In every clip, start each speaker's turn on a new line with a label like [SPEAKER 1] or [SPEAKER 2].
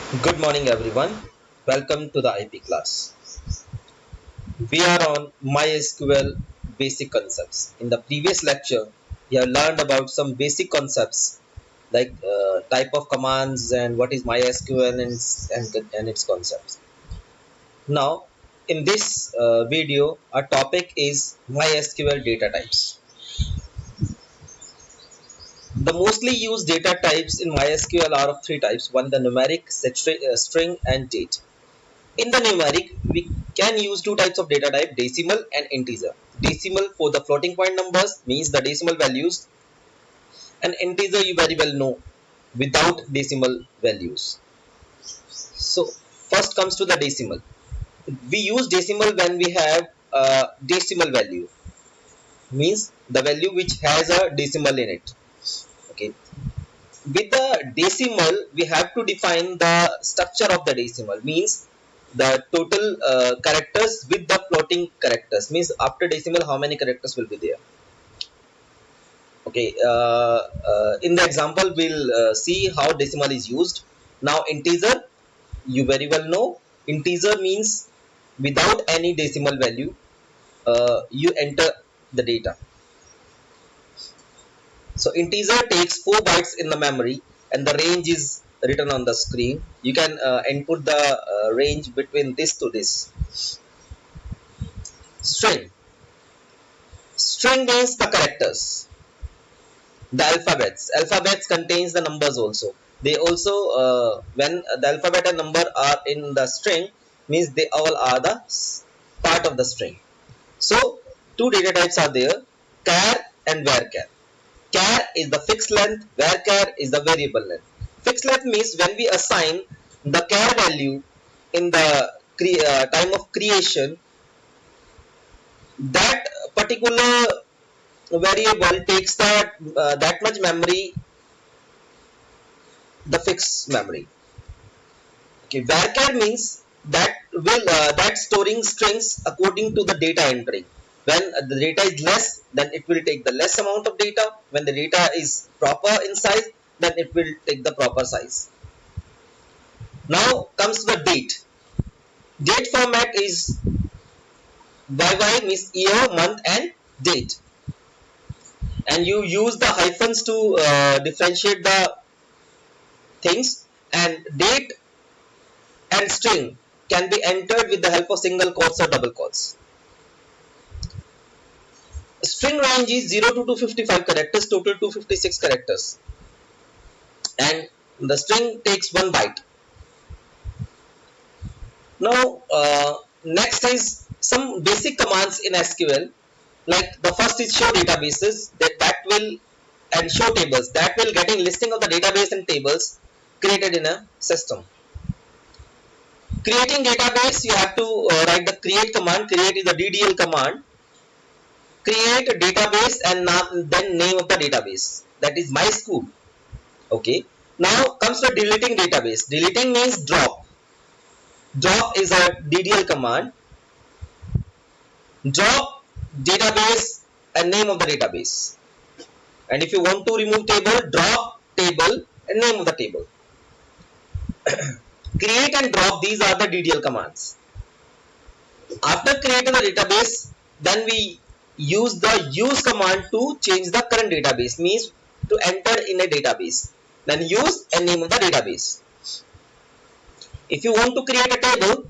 [SPEAKER 1] Good morning, everyone. Welcome to the IP class. We are on MySQL basic concepts. In the previous lecture, we have learned about some basic concepts like type of commands and what is MySQL and its concepts. Now, in this video, our topic is MySQL data types. The mostly used data types in MySQL are of three types: one, the numeric, string, and date. In the numeric, we can use two types of data type: decimal and integer. Decimal for the floating point numbers means the decimal values, and integer you very well know without decimal values. So first comes to the decimal. We use decimal when we have a decimal value, means the value which has a decimal in it. Okay. With the decimal, we have to define the structure of the decimal, means the total characters with the floating characters, means after decimal how many characters will be there. Okay, in the example we'll see how decimal is used. Now integer, you very well know, integer means without any decimal value, you enter the data. So integer takes 4 bytes in the memory and the range is written on the screen. You can input the range between this to this. String. String means the characters, the alphabets. Alphabets contains the numbers also. They also, when the alphabet and number are in the string, means they all are the part of the string. So two data types are there: char and varchar. Char is the fixed length, varchar is the variable length. Fixed length means when we assign the char value in the time of creation, that particular variable takes that much memory, the fixed memory. Okay, varchar means that storing strings according to the data entry. When the data is less, then it will take the less amount of data. When the data is proper in size, then it will take the proper size. Now comes the date. Date format is YY, means year, month, and date. And you use the hyphens to differentiate the things. And date and string can be entered with the help of single quotes or double quotes. String range is 0 to 255 characters, total 256 characters, and the string takes 1 byte. Now next is some basic commands in SQL. Like the first is show databases, that will, and show tables, that will getting listing of the database and tables created in a system. Creating database, you have to write the create command. Create is the DDL command. Create a database and then name of the database, that is my school. Okay, now comes the deleting database. Deleting means drop. Drop is a DDL command. Drop database and name of the database. And if you want to remove table, drop table and name of the table. Create and drop, these are the DDL commands. After creating the database, then we use the use command to change the current database, means to enter in a database. Then use and name of the database. If you want to create a table,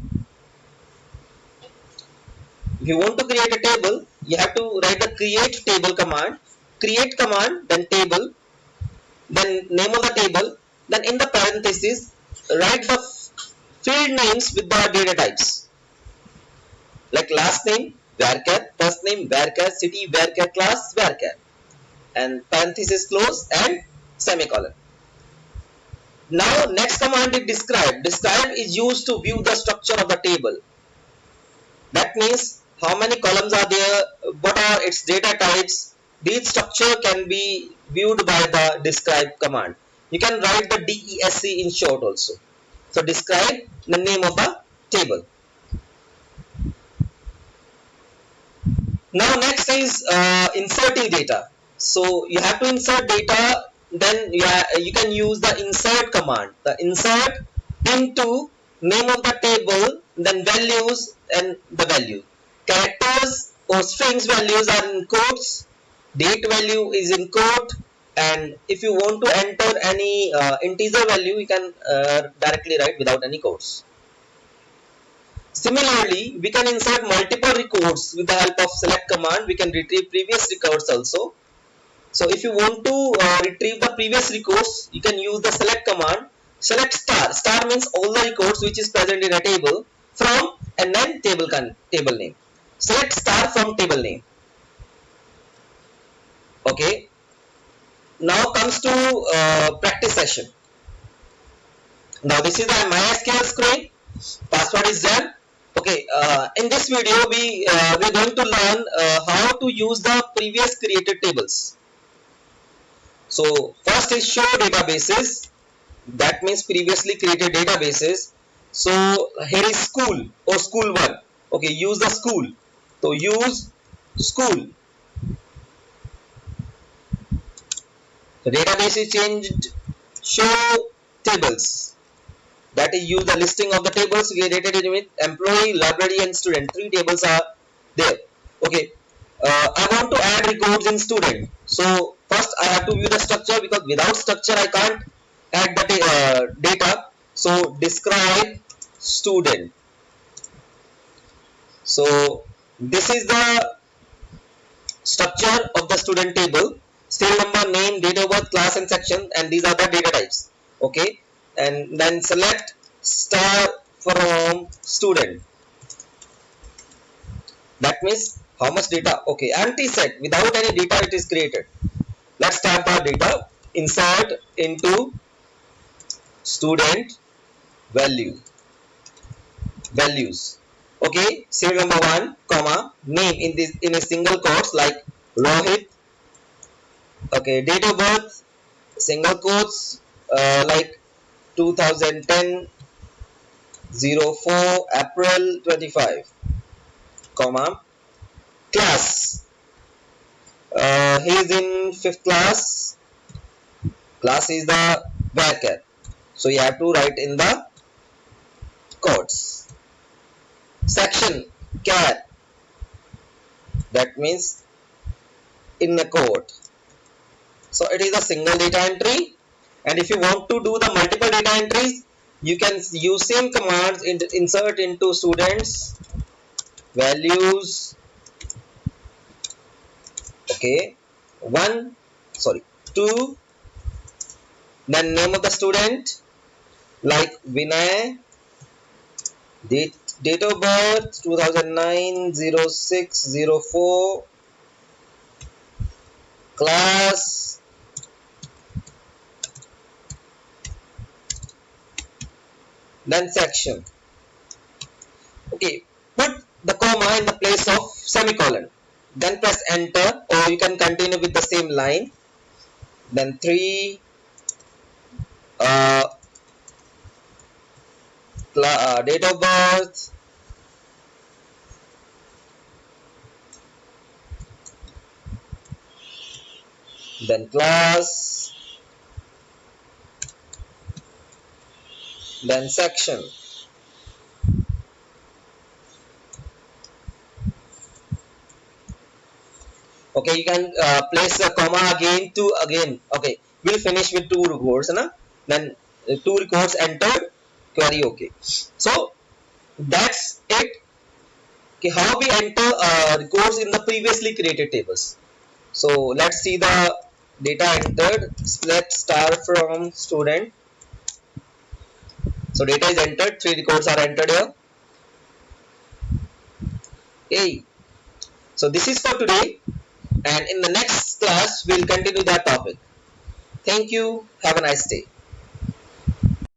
[SPEAKER 1] you have to write the create table command. Create command, then table, then name of the table, then in the parenthesis write the field names with the data types, like last name varchar, first name varchar, city varchar, class varchar, and parenthesis close and semicolon. Now next command is describe. Describe is used to view the structure of the table. That means how many columns are there, what are its data types. This structure can be viewed by the describe command. You can write the DESC in short also. So describe the name of the table. Now next is inserting data. So you have to insert data, then you can use the insert command. The insert into name of the table, then values and the value. Characters or strings values are in quotes, date value is in quote, and if you want to enter any integer value, you can directly write without any quotes. Similarly, we can insert multiple records with the help of select command. We can retrieve previous records also. So if you want to retrieve the previous records, you can use the select command. Select star. Star means all the records which is present in a table from, and then table name. Select star from table name. Okay. Now comes to practice session. Now this is the MySQL screen. Password is done. Okay. In this video, we're going to learn how to use the previous created tables. So first is show databases. That means previously created databases. So here is school or school one. Okay, use the school. So use school. The database is changed. Show tables. That is use the listing of the tables related with employee, library, and student. 3 tables are there. Okay. I want to add records in student. So first I have to view the structure, because without structure I can't add the data. So describe student. So this is the structure of the student table. Serial number, name, date of birth, class and section, and these are the data types. Okay, and then select star from student. That means how much data. Okay, empty set, without any data it is created. Let's start the data. Insert into student value values. Okay, serial number 1 comma name in a single quotes like Rohit. Okay, date of birth single quotes like 2010 04 April 25 comma class. He is in 5th class. Class is the bracket, so you have to write in the quotes. Section cat, that means in the quote. So it is a single data entry, and if you want to do the multiple data entries, you can use same commands. Insert into students values. Okay, 2, then name of the student like Vinay, date of birth 2009 06 04, class, then section. Okay, put the comma in the place of semicolon, then press enter, or you can continue with the same line. Then 3, date of birth, then class, then section. Okay, you can place a comma again, okay, we'll finish with 2 records, na? Then 2 records entered, query. Okay, so that's it. Okay, how we enter records in the previously created tables. So let's see the data entered. Select star from student. So data is entered, 3 records are entered here. Okay, so this is for today, and in the next class we'll continue that topic. Thank you. Have a nice day.